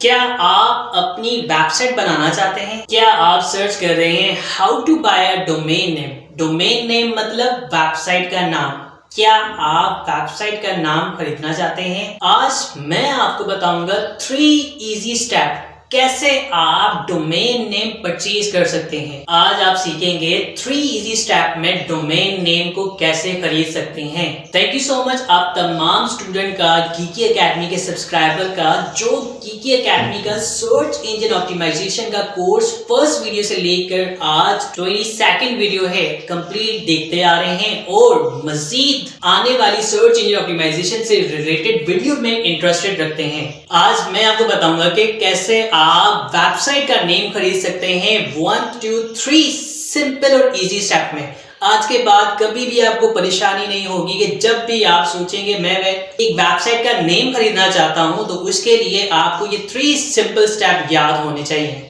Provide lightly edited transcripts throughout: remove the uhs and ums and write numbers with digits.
क्या आप अपनी वेबसाइट बनाना चाहते हैं? क्या आप सर्च कर रहे हैं how to buy a domain name? Domain name मतलब वेबसाइट का नाम। क्या आप वेबसाइट का नाम खरीदना चाहते हैं? आज मैं आपको बताऊंगा 3 इजी स्टेप कैसे आप डोमेन नेम परचेज कर सकते हैं। आज आप सीखेंगे 3 इजी स्टेप में डोमेन नेम को कैसे खरीद सकते हैं। थैंक यू सो मच आप तमाम स्टूडेंट का, गीकी एकेडमी के सब्सक्राइबर का, जो गीकी एकेडमी का सर्च इंजन ऑप्टिमाइजेशन का कोर्स फर्स्ट वीडियो से लेकर आज 22nd वीडियो है कंप्लीट देखते आ रहे हैं और मजीद आने वाली सर्च इंजन ऑप्टिमाइजेशन से रिलेटेड वीडियो में इंटरेस्टेड रखते हैं। आज मैं आपको बताऊंगा कि कैसे आप वेबसाइट का नेम खरीद सकते हैं 1 2 3 सिंपल और इजी स्टेप में। आज के बाद कभी भी आपको परेशानी नहीं होगी कि जब भी आप सोचेंगे मैं एक वेबसाइट का नेम खरीदना चाहता हूं तो उसके लिए आपको ये 3 सिंपल स्टेप याद होने चाहिए।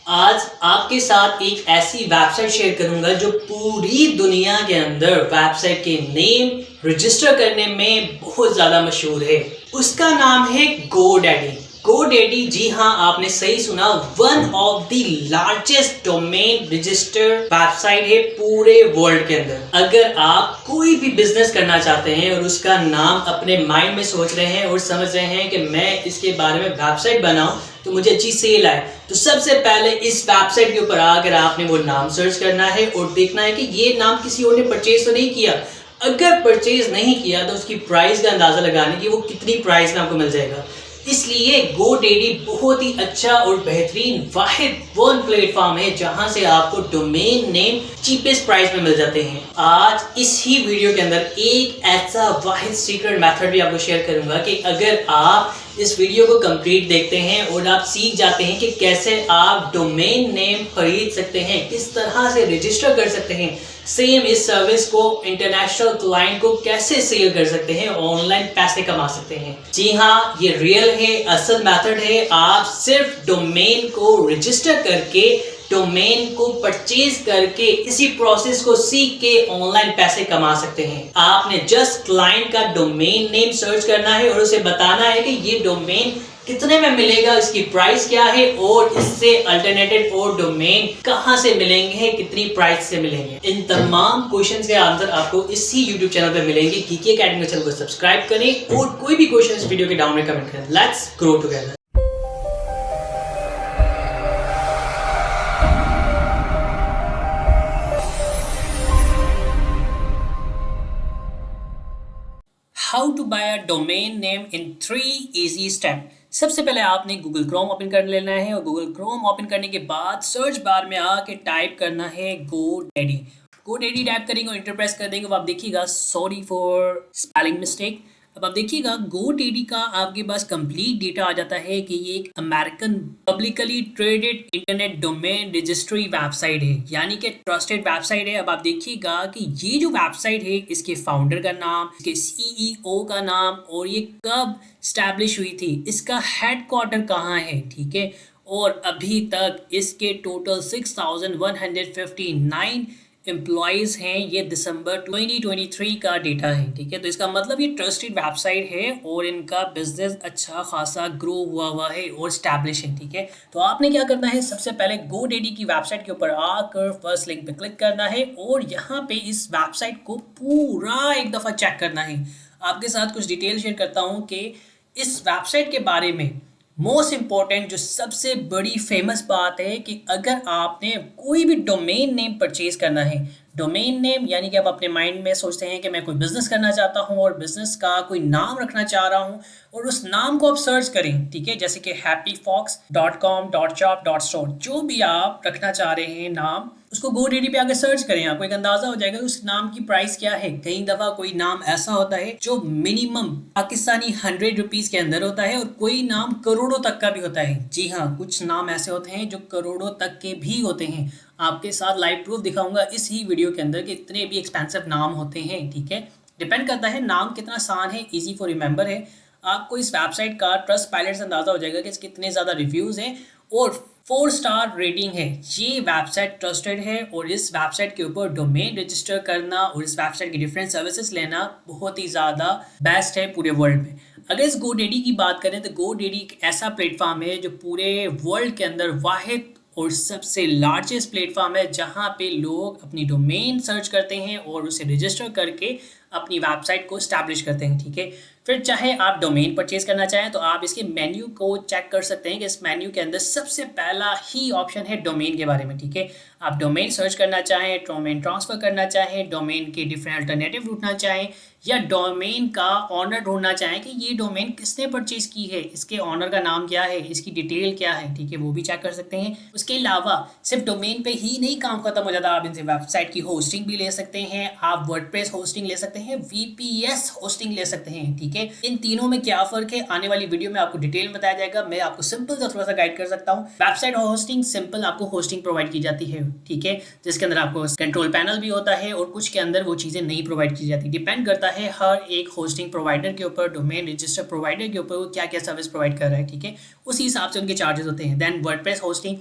आज आपके साथ एक ऐसी वेबसाइट शेयर करूंगा जो पूरी दुनिया के अंदर वेबसाइट के नेम रजिस्टर करने में बहुत ज़्यादा मशहूर है। उसका नाम है GoDaddy। GoDaddy, जी हाँ, आपने सही सुना, one of the largest domain register website है पूरे वर्ल्ड के अंदर। अगर आप कोई भी बिजनेस करना चाहते हैं और उसका नाम अपने माइंड में सोच रहे हैं और समझ रहे हैं कि मैं इसके बारे में वेबसाइट बनाऊं तो मुझे अच्छी सेल आए, तो सबसे पहले इस वेबसाइट के ऊपर आकर आपने वो नाम सर्च करना है और देखना है कि ये नाम किसी और ने परचेज तो नहीं किया। अगर परचेज नहीं किया तो उसकी प्राइस का अंदाजा लगाने की वो कितनी प्राइस में आपको मिल जाएगा। इसलिए GoDaddy बहुत ही अच्छा और बेहतरीन वाहिद वन प्लेटफॉर्म है जहां से आपको डोमेन नेम चीपेस्ट प्राइस में मिल जाते हैं। आज इस ही वीडियो के अंदर एक ऐसा वाहिद सीक्रेट मेथड भी आपको शेयर करूंगा कि अगर आप इस वीडियो को कंप्लीट देखते हैं और आप सीख जाते हैं कि कैसे आप डोमेन नेम खरीद सकते हैं, किस तरह से रजिस्टर कर सकते हैं, सेम इस सर्विस को इंटरनेशनल क्लाइंट को कैसे सेल कर सकते हैं, ऑनलाइन पैसे कमा सकते हैं। जी हाँ, ये रियल है, असल मेथड है। आप सिर्फ डोमेन को रजिस्टर करके, डोमेन को परचेज करके, इसी प्रोसेस को सीख के ऑनलाइन पैसे कमा सकते हैं। आपने जस्ट क्लाइंट का डोमेन नेम सर्च करना है और उसे बताना है कि ये डोमेन कितने में मिलेगा, इसकी प्राइस क्या है और इससे अल्टरनेटिव और डोमेन कहां से मिलेंगे, कितनी प्राइस से मिलेंगे। इन तमाम क्वेश्चंस के आंसर आपको इसी YouTube चैनल पे मिलेंगे। गीकी एकेडमी चैनल को सब्सक्राइब करें और कोई भी क्वेश्चन इस वीडियो के डाउन में कमेंट करें। Let's grow together. How to buy a domain name in 3 easy step. सबसे पहले आपने गूगल क्रोम ओपन कर लेना है और गूगल क्रोम ओपन करने के बाद सर्च बार में आके टाइप करना है GoDaddy। GoDaddy टाइप करेंगे और इंटर प्रेस कर देंगे। अब आप देखिएगा, सॉरी फॉर स्पेलिंग मिस्टेक। अब आप देखिएगा GoDaddy का आपके पास कंप्लीट डेटा आ जाता है कि ये एक American publicly traded internet domain registry website है, यानी कि ट्रस्टेड वेबसाइट है। अब आप देखिएगा कि ये जो वेबसाइट है, इसके फाउंडर का नाम, इसके CEO का नाम और ये कब स्टैब्लिश हुई थी, इसका हेडक्वार्टर कहाँ है, ठीक है। और अभी तक इसके टोटल 6159 एम्प्लॉयज़ हैं। ये दिसंबर 2023 का डेटा है, ठीक है। तो इसका मतलब ये ट्रस्टेड वेबसाइट है और इनका बिजनेस अच्छा खासा ग्रो हुआ है और स्टैब्लिश है, ठीक है। तो आपने क्या करना है, सबसे पहले GoDaddy की वेबसाइट के ऊपर आकर फर्स्ट लिंक पे क्लिक करना है और यहाँ पे इस वेबसाइट को पूरा एक दफ़ा चेक करना है। आपके साथ कुछ डिटेल शेयर करता हूँ कि इस वेबसाइट के बारे में मोस्ट इम्पॉर्टेंट जो सबसे बड़ी फेमस बात है कि अगर आपने कोई भी डोमेन नेम परचेज करना है, डोमेन नेम यानी कि आप अपने माइंड में सोचते हैं कि मैं कोई बिजनेस करना चाहता हूं और बिजनेस का कोई नाम रखना चाह रहा हूं और उस नाम को आप सर्च करें, ठीक है, जैसे कि happyfox.com .shop.store, जो भी आप रखना चाह रहे हैं नाम, उसको GoDaddy पे आकर सर्च करें। आपको एक अंदाजा हो जाएगा उस नाम की प्राइस क्या है। कई दफ़ा कोई नाम ऐसा होता है जो मिनिमम पाकिस्तानी 100 रुपीज़ के अंदर होता है और कोई नाम करोड़ों तक का भी होता है। जी हाँ, कुछ नाम ऐसे होते हैं जो करोड़ों तक के भी होते हैं। आपके साथ लाइव प्रूफ दिखाऊंगा इस ही वीडियो के अंदर कि इतने भी एक्सपेंसिव नाम होते हैं, ठीक है। डिपेंड करता है नाम कितना आसान है, ईजी फॉर रिमेंबर है। आपको इस वेबसाइट का ट्रस्ट पायलट से अंदाज़ा हो जाएगा कि इसके कितने ज़्यादा रिव्यूज़ हैं और 4 स्टार रेटिंग है। ये वेबसाइट ट्रस्टेड है और इस वेबसाइट के ऊपर डोमेन रजिस्टर करना और इस वेबसाइट की डिफरेंट सर्विसेज लेना बहुत ही ज़्यादा बेस्ट है पूरे वर्ल्ड में। अगर इस GoDaddy की बात करें तो GoDaddy एक ऐसा प्लेटफॉर्म है जो पूरे वर्ल्ड के अंदर वाहिद और सबसे लार्जेस्ट प्लेटफॉर्म है जहां पे लोग अपनी डोमेन सर्च करते हैं और उसे रजिस्टर करके अपनी वेबसाइट को स्टैब्लिश करते हैं। ठीक है, फिर चाहे आप डोमेन परचेज करना चाहें तो आप इसके मेन्यू को चेक कर सकते हैं कि इस मेन्यू के अंदर सबसे पहला ही ऑप्शन है डोमेन के बारे में। ठीक है, आप डोमेन सर्च करना चाहें, डोमेन ट्रांसफ़र करना चाहें, डोमेन के डिफरेंट अल्टरनेटिव ढूंढना चाहें या डोमेन का ऑनर ढूंढना चाहें कि ये डोमेन किसने परचेज की है, इसके ऑनर का नाम क्या है, इसकी डिटेल क्या है। ठीक है, वो भी चेक कर सकते हैं। उसके अलावा सिर्फ डोमेन पे ही नहीं काम खत्म हो जाता, आप इनसे वेबसाइट की होस्टिंग भी ले सकते हैं, आप वर्डप्रेस होस्टिंग ले सकते हैं, VPS होस्टिंग ले सकते हैं। ठीक है, इन तीनों में क्या फ़र्क है आने वाली वीडियो में आपको डिटेल बताया जाएगा। मैं आपको सिंपल सा थोड़ा सा गाइड कर सकता हूँ। वेबसाइट होस्टिंग सिंपल आपको होस्टिंग प्रोवाइड की जाती है। ठीक है, जिसके अंदर आपको कंट्रोल पैनल भी होता है और कुछ के अंदर वो चीज़ें नहीं प्रोवाइड की जाती। डिपेंड करता है हर एक होस्टिंग प्रोवाइडर के ऊपर, डोमेन रजिस्टर प्रोवाइडर के ऊपर वो क्या क्या सर्विस प्रोवाइड कर रहा है। ठीक है, उसी हिसाब से उनके चार्जेस होते हैं। देन वर्डप्रेस होस्टिंग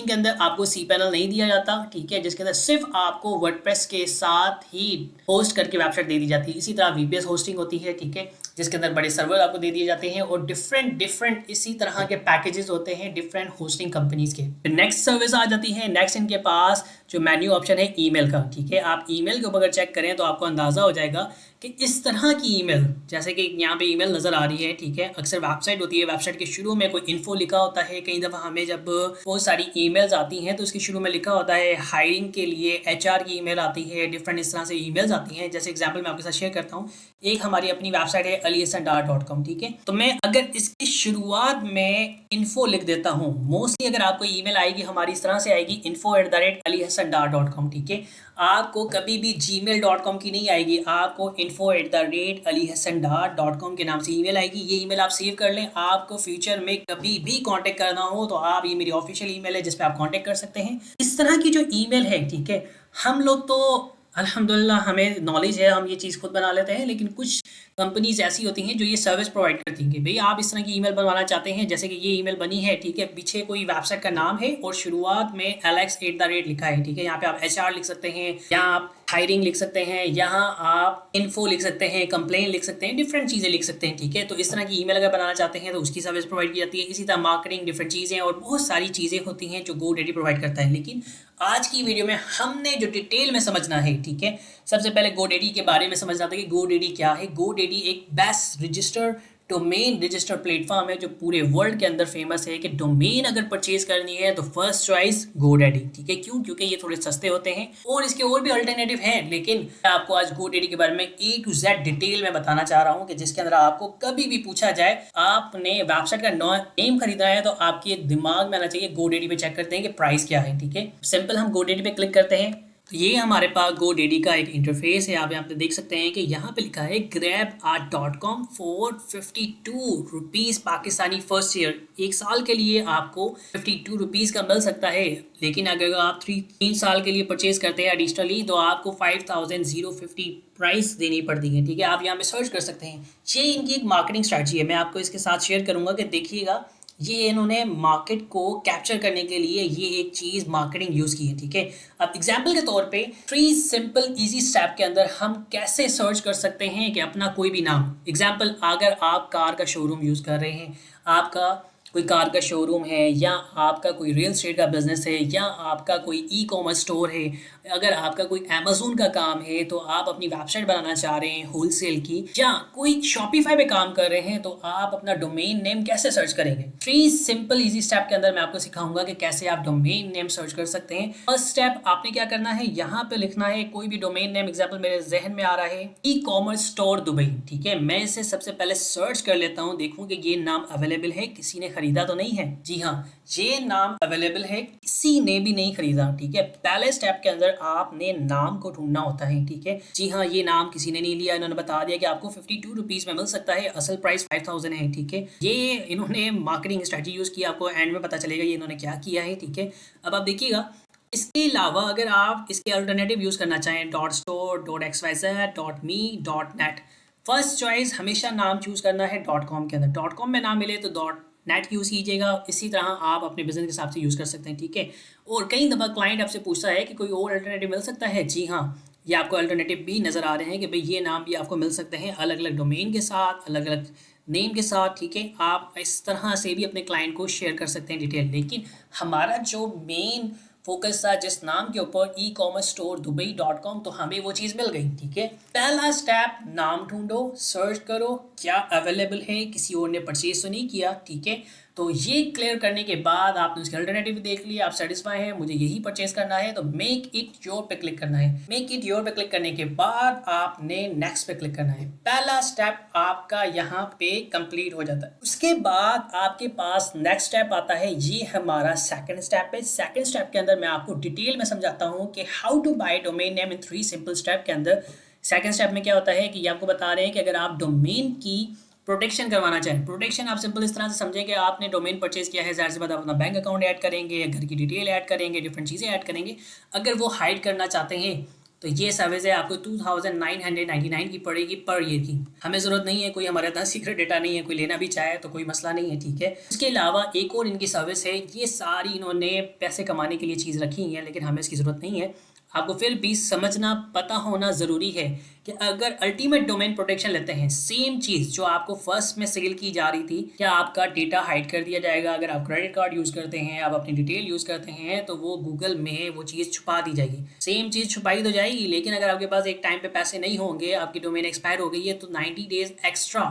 के अंदर आपको cPanel नहीं दिया जाता। ठीक है, जिसके अंदर सिर्फ आपको वर्डप्रेस के साथ ही होस्ट करके वेबसाइट दे दी जाती है। इसी तरह VPS होस्टिंग होती है। ठीक है, जिसके अंदर बड़े सर्वर आपको दे दिए जाते हैं और डिफरेंट इसी तरह के पैकेजेस होते हैं डिफरेंट होस्टिंग कंपनीज के। नेक्स्ट सर्विस आ जाती है। नेक्स्ट इनके पास जो मेन्यू ऑप्शन है ईमेल का। ठीक है, आप ईमेल के ऊपर अगर चेक करें तो आपको अंदाज़ा हो जाएगा कि इस तरह की ईमेल, जैसे कि यहाँ पे ईमेल नज़र आ रही है। ठीक है, अक्सर वेबसाइट होती है, वेबसाइट के शुरू में कोई इन्फो लिखा होता है। कई दफ़ा हमें जब बहुत सारी ईमेल्स आती हैं तो उसके शुरू में लिखा होता है हायरिंग के लिए HR की ईमेल आती है, डिफरेंट इस तरह से ईमेल्स आती हैं। जैसे एग्जाम्पल मैं आपके साथ शेयर करता हूँ, एक हमारी अपनी वेबसाइट है alihasandar.com। ठीक है, तो मैं अगर इसकी शुरुआत में इन्फो लिख देता हूँ, मोस्टली अगर आपको ईमेल आएगी हमारी इस तरह से आएगी info@alihasandar.com। ठीक है, आपको कभी भी gmail.com की नहीं आएगी, आपको info@alihasandar.com के नाम से ईमेल आएगी। ये ईमेल आप सेव कर लें। आपको फ्यूचर में कभी भी कांटेक्ट करना हो तो आप, ये मेरी ऑफिशियल ईमेल है जिस पे आप कांटेक्ट कर सकते हैं। इस तरह की जो ईमेल है, ठीक है, हम लोग तो अल्हम्दुलिल्लाह हमें नॉलेज है, हम ये चीज़ खुद बना लेते हैं, लेकिन कुछ कंपनीज ऐसी होती हैं जो ये सर्विस प्रोवाइड करती हैं कि भाई आप इस तरह की ईमेल बनवाना चाहते हैं, जैसे कि ये ईमेल बनी है। ठीक है, पीछे कोई वेबसाइट का नाम है और शुरुआत में alex@ लिखा है। ठीक है, यहाँ पे आप HR लिख सकते हैं, यहाँ आप हायरिंग लिख सकते हैं, यहाँ आप इन्फो लिख सकते हैं, कंप्लेन लिख सकते हैं, डिफरेंट चीज़ें लिख सकते हैं। ठीक है, तो इस तरह की ईमेल अगर बनाना चाहते हैं तो उसकी सर्विस प्रोवाइड की जाती है। इसी तरह मार्केटिंग, डिफरेंट चीज़ें और बहुत सारी चीज़ें होती हैं जो GoDaddy प्रोवाइड करता है। लेकिन आज की वीडियो में हमने जो डिटेल में समझना है, ठीक है, सबसे पहले GoDaddy के बारे में समझना था कि GoDaddy क्या है। GoDaddy एक best register domain register platform है जो पूरे वर्ल्ड के अंदर फेमस है कि डोमेन अगर परचेज करनी है तो फर्स्ट चॉइस GoDaddy। ठीक है, क्यों? क्योंकि ये थोड़े सस्ते होते हैं और इसके और भी अल्टरनेटिव हैं, लेकिन मैं आपको आज GoDaddy के बारे में A to Z डिटेल में बताना चाह रहा हूँ कि जिसके अंदर आपको कभी भी पूछा जाए आपने वेबसाइट का नेम खरीदा है तो आपके दिमाग में आना चाहिए GoDaddy पे चेक करते हैं कि प्राइस क्या है। ठीक है, सिंपल हम GoDaddy पे क्लिक करते हैं तो ये हमारे पास GoDaddy का एक इंटरफेस है। आप यहाँ पे देख सकते हैं कि यहाँ पे लिखा है grab.com for 52 rupees Pakistani first year. एक साल के लिए आपको 52 रुपीज़ का मिल सकता है, लेकिन अगर आप 3 साल के लिए परचेज करते हैं एडिशनली तो आपको 5050 प्राइस देनी पड़ती है। ठीक है, आप यहाँ पे सर्च कर सकते हैं। ये इनकी एक मार्केटिंग स्ट्रैटेजी है, मैं आपको इसके साथ शेयर करूँगा कि देखिएगा ये इन्होंने मार्केट को कैप्चर करने के लिए ये एक चीज़ मार्केटिंग यूज़ की है। ठीक है, अब एग्जांपल के तौर पे 3 सिंपल इजी स्टेप के अंदर हम कैसे सर्च कर सकते हैं कि अपना कोई भी नाम, एग्जांपल अगर आप कार का शोरूम यूज़ कर रहे हैं, आपका कोई कार का शोरूम है या आपका कोई रियल एस्टेट का बिजनेस है या आपका कोई ई-कॉमर्स स्टोर है, अगर आपका कोई अमेज़न का काम है तो आप अपनी वेबसाइट बनाना चाह रहे हैं होलसेल की, या कोई शॉपिफाई पे काम कर रहे हैं तो आप अपना डोमेन नेम कैसे सर्च करेंगे। 3 सिंपल इजी स्टेप के अंदर मैं आपको सिखाऊंगा कि कैसे आप डोमेन नेम सर्च कर सकते हैं। फर्स्ट स्टेप आपने क्या करना है, यहाँ पे लिखना है कोई भी डोमेन नेम। एग्जाम्पल मेरे जहन में आ रहा है ई-कॉमर्स स्टोर दुबई। ठीक है, मैं इसे सबसे पहले सर्च कर लेता हूँ, देखूँ कि ये नाम अवेलेबल है, किसी ने खरीदा तो नहीं है। जी हाँ, ये नाम अवेलेबल है, किसी ने भी नहीं खरीदा। ठीक है, पहले स्टेप के अंदर आपने नाम को ढूंढना होता है। ठीक है, जी हाँ, ये नाम किसी ने नहीं लिया, इन्होंने बता दिया कि आपको 52 रुपीज़ में मिल सकता है, असल प्राइस 5000 है। ठीक है, ये इन्होंने मार्केटिंग स्ट्रेटजी यूज़ की, आपको एंड में पता चलेगा ये इन्होंने क्या किया है। ठीक है, अब आप देखिएगा इसके अलावा अगर आप इसके अल्टरनेटिव यूज़ करना चाहें .store, .xyz, .me, .net, first choice हमेशा नाम चूज़ करना है .com के अंदर। .com में ना मिले तो .net यूज़ कीजिएगा। इसी तरह आप अपने बिजनेस के हिसाब से यूज़ कर सकते हैं। ठीक है, और कई दफ़ा क्लाइंट आपसे पूछता है कि कोई और अल्टरनेटिव मिल सकता है। जी हाँ, ये आपको अल्टरनेटिव भी नज़र आ रहे हैं कि भाई ये नाम भी आपको मिल सकते हैं अलग अलग डोमेन के साथ, अलग अलग नेम के साथ, ठीक है। आप इस तरह से भी अपने क्लाइंट को शेयर कर सकते हैं डिटेल, लेकिन हमारा जो मेन फोकस था जिस नाम के ऊपर, ई कॉमर्स स्टोर dubai.com, तो हमें वो चीज़ मिल गई, ठीक है। पहला स्टेप, नाम ढूंढो, सर्च करो क्या अवेलेबल है, किसी और ने परचेज तो नहीं किया, ठीक है। तो ये क्लियर करने के बाद आपने उसके अल्टरनेटिव देख लिया, आप सेटिस्फाई हैं, मुझे यही परचेज करना है, तो मेक इट योर पे क्लिक करना है। मेक इट योर पे क्लिक करने के बाद आपने नेक्स्ट पे क्लिक करना है। पहला स्टेप आपका यहाँ पे कंप्लीट हो जाता है। उसके बाद आपके पास नेक्स्ट स्टेप आता है, ये हमारा सेकंड स्टेप है। सेकंड स्टेप के अंदर मैं आपको डिटेल में समझाता हूँ कि how to buy domain name in 3 simple step के अंदर। सेकंड स्टेप में क्या होता है कि ये आपको बता रहे हैं कि अगर आप डोमेन की प्रोटेक्शन करवाना चाहें, प्रोटेक्शन आप सिंपल इस तरह से समझें कि आपने डोमेन परचेज किया है, ज़ाहिर सी बात आप अपना बैंक अकाउंट ऐड करेंगे, घर की डिटेल ऐड करेंगे, डिफरेंट चीज़ें ऐड करेंगे। अगर वो हाइड करना चाहते हैं तो ये सर्विस है आपको 2999 की पड़ेगी पर ईयर की। हमें ज़रूरत नहीं है, कोई हमारे पास सीक्रेट डेटा नहीं है, कोई लेना भी चाहे तो कोई मसला नहीं है, ठीक है। इसके अलावा एक और इनकी सर्विस है, ये सारी इन्होंने पैसे कमाने के लिए चीज़ रखी है, लेकिन हमें इसकी ज़रूरत नहीं है। आपको फिर भी समझना, पता होना ज़रूरी है कि अगर अल्टीमेट डोमेन प्रोटेक्शन लेते हैं, सेम चीज़ जो आपको फर्स्ट में सेल की जा रही थी, क्या आपका डेटा हाइड कर दिया जाएगा। अगर आप क्रेडिट कार्ड यूज़ करते हैं, आप अपनी डिटेल यूज़ करते हैं, तो वो गूगल में वो चीज़ छुपा दी जाएगी। सेम चीज़ छुपाई तो जाएगी, लेकिन अगर आपके पास एक टाइम पे पैसे नहीं होंगे, आपकी डोमेन एक्सपायर हो गई है, तो 90 डेज़ एक्स्ट्रा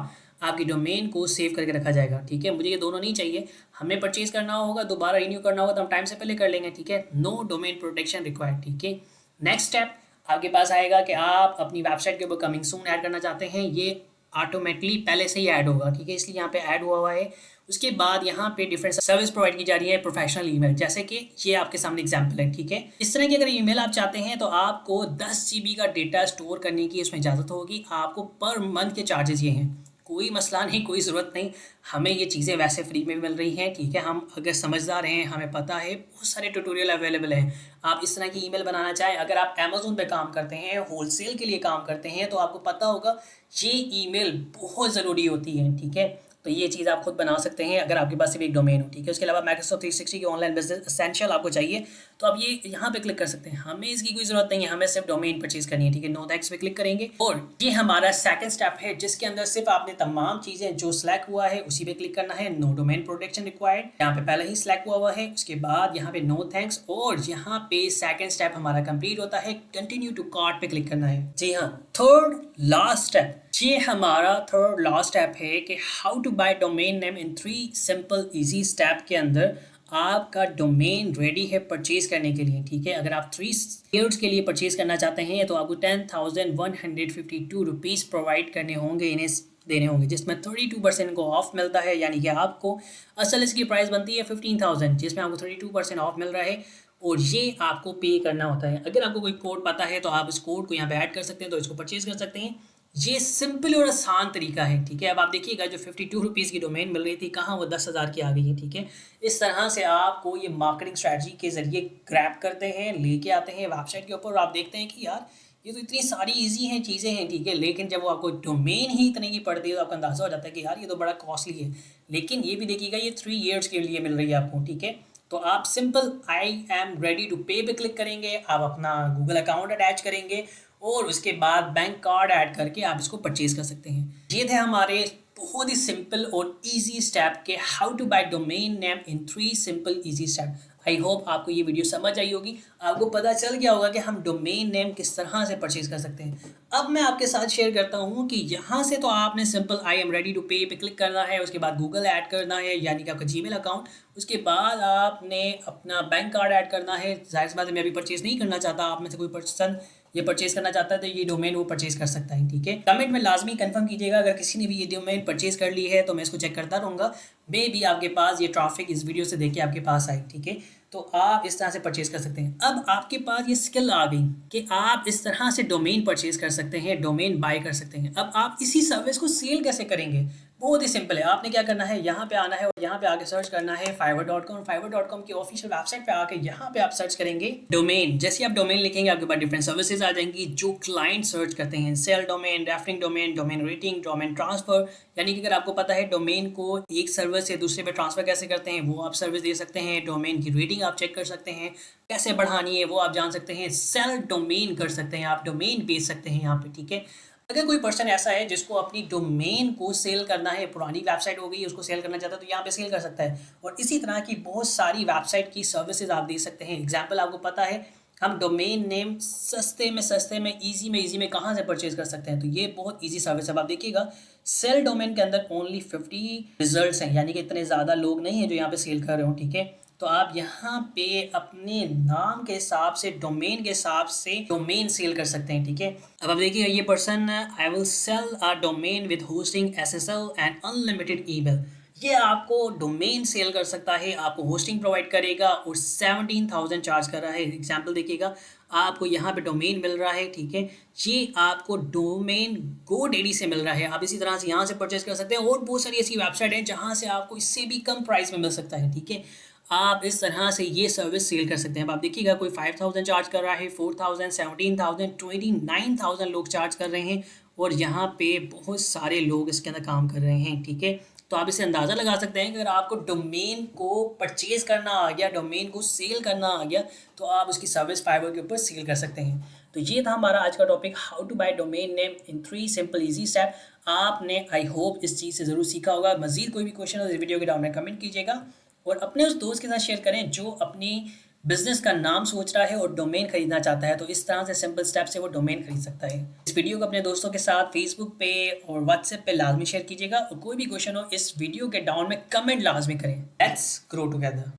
आपकी डोमेन को सेव करके रखा जाएगा, ठीक है। मुझे ये दोनों नहीं चाहिए, हमें परचेज करना होगा, दोबारा रिन्यू करना होगा तो हम टाइम से पहले कर लेंगे, ठीक है। नो डोमेन प्रोटेक्शन रिक्वायर्ड, ठीक है। नेक्स्ट स्टेप आपके पास आएगा कि आप अपनी वेबसाइट के ऊपर कमिंग सून ऐड करना चाहते हैं, ये ऑटोमेटिकली पहले से ही ऐड होगा, ठीक है, इसलिए यहाँ पे ऐड हुआ है। उसके बाद यहाँ पे डिफरेंट सर्विस प्रोवाइड की जा रही है, प्रोफेशनल ईमेल, जैसे कि ये आपके सामने एग्जांपल है, ठीक है। इस तरह की अगर ईमेल आप चाहते हैं तो आपको 10 GB का डेटा स्टोर करने की उसमें इजाज़त होगी। आपको पर मंथ के चार्जेस ये हैं, कोई मसला नहीं, कोई ज़रूरत नहीं, हमें ये चीज़ें वैसे फ्री में मिल रही हैं, ठीक है। हम अगर समझदार हैं, हमें पता है, बहुत सारे ट्यूटोरियल अवेलेबल हैं। आप इस तरह की ईमेल बनाना चाहें, अगर आप अमेज़न पे काम करते हैं, होलसेल के लिए काम करते हैं, तो आपको पता होगा ये ईमेल बहुत ज़रूरी होती है, ठीक है। तो ये चीज़ आप खुद बना सकते हैं अगर आपके पास सिर्फ एक डोमेन हो, ठीक है। उसके अलावा माइक्रोसॉफ्ट 360 की ऑनलाइन बिजनेस एसेंशियल आपको चाहिए, तो आप ये यहाँ पे क्लिक कर सकते हैं। हमें इसकी कोई ज़रूरत नहीं है, हमें सिर्फ डोमेन परचेज करनी है, ठीक है। नो थैंक्स पे क्लिक करेंगे और ये हमारा सेकंड स्टेप है, जिसके अंदर सिर्फ आपने तमाम चीज़ें जो सिलेक्ट हुआ है उसी पे क्लिक करना है। नो डोमेन प्रोटेक्शन रिक्वायर्ड, यहाँ पे पहले ही सिलेक्ट हुआ है। उसके बाद यहाँ पे नो थैंक्स, और यहाँ पे सेकंड स्टेप हमारा कंप्लीट होता है, कंटिन्यू टू कार्ट पे क्लिक करना है। जी हाँ, थर्ड लास्ट स्टेप, ये हमारा थर्ड लास्ट स्टेप है कि how to buy domain name in 3 simple easy step के अंदर आपका डोमेन रेडी है परचेज करने के लिए, ठीक है। अगर आप 3 ईयर्स के लिए परचेज करना चाहते हैं तो आपको 10,152 रुपीज़ प्रोवाइड करने होंगे, इन्हें देने होंगे, जिसमें 32% को ऑफ मिलता है, यानी कि आपको असल इसकी प्राइस बनती है 15,000, जिसमें आपको 32% ऑफ मिल रहा है और ये आपको पे करना होता है। अगर आपको कोई कोड पता है तो आप इस कोड को यहाँ पे ऐड कर सकते हैं, तो इसको परचेज कर सकते हैं। ये सिंपल और आसान तरीका है, ठीक है। अब आप देखिएगा जो 52 रुपीज़ की डोमेन मिल रही थी, कहाँ वो 10,000 की आ गई है, ठीक है। इस तरह से आपको ये मार्केटिंग स्ट्रैटेजी के ज़रिए ग्रैब करते हैं, लेके आते हैं वेबसाइट के ऊपर, और आप देखते हैं कि यार ये तो इतनी सारी इजी हैं चीज़ें हैं, ठीक है। लेकिन जब वो आपको डोमेन ही इतने की पड़ती है तो आपका अंदाज़ा हो जाता है कि यार ये तो बड़ा कॉस्टली है। लेकिन ये भी देखिएगा ये 3 ईयर्स के लिए मिल रही है आपको, ठीक है। तो आप simple I am ready to pay pay click करेंगे, आप अपना गूगल अकाउंट अटैच करेंगे और उसके बाद बैंक कार्ड ऐड करके आप इसको परचेज कर सकते हैं। ये थे हमारे बहुत ही सिंपल और इजी स्टेप के how to buy domain name in 3 simple easy step. I hope आपको ये वीडियो समझ आई होगी, आपको पता चल गया होगा कि हम डोमेन नेम किस तरह से परचेज कर सकते हैं। अब मैं आपके साथ शेयर करता हूँ कि यहाँ से तो आपने simple I am ready to pay pay click करना है, उसके बाद गूगल ऐड करना है, यानी कि आपका जीमेल अकाउंट, उसके बाद आपने अपना बैंक कार्ड ऐड करना है। जाहिर सी बात है मैं अभी परचेज नहीं करना चाहता, आप में से कोई पर्सन ये परचेज करना चाहता है तो ये डोमेन वो परचेज कर सकता है, ठीक है। कमेंट में लाजमी कंफर्म कीजिएगा अगर किसी ने भी ये डोमेन परचेज कर ली है, तो मैं इसको चेक करता रहूँगा, मे भी आपके पास ये ट्रैफिक इस वीडियो से देख के आपके पास आई, ठीक है। तो आप इस तरह से परचेज कर सकते हैं। अब आपके पास ये स्किल आ गई कि आप इस तरह से डोमेन परचेज कर सकते हैं, डोमेन बाय कर सकते हैं। अब आप इसी सर्विस को सेल कैसे करेंगे, बहुत ही सिंपल है। आपने क्या करना है, यहाँ पे आना है और यहाँ पे आके सर्च करना है fiverr.com। fiverr.com की ऑफिशियल वेबसाइट पे आके यहाँ पे आप सर्च करेंगे डोमेन। जैसे आप डोमेन लिखेंगे आपके पास डिफरेंट सर्विसेज आ जाएंगी जो क्लाइंट सर्च करते हैं, sell domain, referring domain, domain rating, domain transfer, यानी कि अगर आपको पता है डोमेन को एक सर्वर से दूसरे पे ट्रांसफर कैसे करते हैं वो आप सर्विस दे सकते हैं। डोमेन की रेटिंग आप चेक कर सकते हैं, कैसे बढ़ानी है वो आप जान सकते हैं। सेल डोमेन कर सकते हैं, आप डोमेन बेच सकते हैं यहाँ पे, ठीक है। अगर कोई पर्सन ऐसा है जिसको अपनी डोमेन को सेल करना है, पुरानी वेबसाइट हो गई उसको सेल करना चाहता है तो यहाँ पे सेल कर सकता है। और इसी तरह की बहुत सारी वेबसाइट की सर्विसेज आप दे सकते हैं। एग्जाम्पल आपको पता है, हम डोमेन नेम सस्ते में इजी में कहाँ से परचेज कर सकते हैं, तो ये बहुत इजी सर्विस है। आप देखिएगा सेल डोमेन के अंदर ओनली 50 रिजल्ट्स हैं, यानी कि इतने ज़्यादा लोग नहीं हैं जो यहाँ पे सेल कर रहे हो, ठीक है। तो आप यहाँ पे अपने नाम के हिसाब से, डोमेन के हिसाब से डोमेन सेल कर सकते हैं, ठीक है। अब आप देखिए ये person, I will sell a domain with hosting SSL and unlimited email, ये आपको डोमेन सेल कर सकता है, आपको होस्टिंग प्रोवाइड करेगा और 17,000 चार्ज कर रहा है। एग्जाम्पल देखिएगा, आपको यहाँ पे डोमेन मिल रहा है, ठीक है। ये आपको डोमेन GoDaddy से मिल रहा है, आप इसी तरह से यहाँ से परचेज कर सकते हैं। और बहुत सारी ऐसी वेबसाइट है जहाँ से आपको इससे भी कम प्राइस में मिल सकता है, ठीक है। आप इस तरह से ये सर्विस सेल कर सकते हैं। अब आप देखिएगा कोई 5,000 चार्ज कर रहा है, 4,000, 17,000, 29,000 लोग चार्ज कर रहे हैं और यहाँ पे बहुत सारे लोग इसके अंदर काम कर रहे हैं, ठीक है। तो आप इसे अंदाज़ा लगा सकते हैं कि अगर आपको डोमेन को परचेज़ करना आ गया, डोमेन को सेल करना आ गया, तो आप उसकी सर्विस फाइवर के ऊपर सेल कर सकते हैं। तो ये था हमारा आज का topic, how to buy domain name in 3 simple easy step. आपने आई होप इस चीज़ से ज़रूर सीखा होगा। मज़ीद कोई भी क्वेश्चन हो इस वीडियो के डाउन में कमेंट कीजिएगा और अपने उस दोस्त के साथ शेयर करें जो अपनी बिजनेस का नाम सोच रहा है और डोमेन खरीदना चाहता है। तो इस तरह से सिंपल स्टेप से वो डोमेन खरीद सकता है। इस वीडियो को अपने दोस्तों के साथ फेसबुक पे और व्हाट्सएप पे लाजमी शेयर कीजिएगा और कोई भी क्वेश्चन हो इस वीडियो के डाउन में कमेंट लाजमी करें। Let's grow together.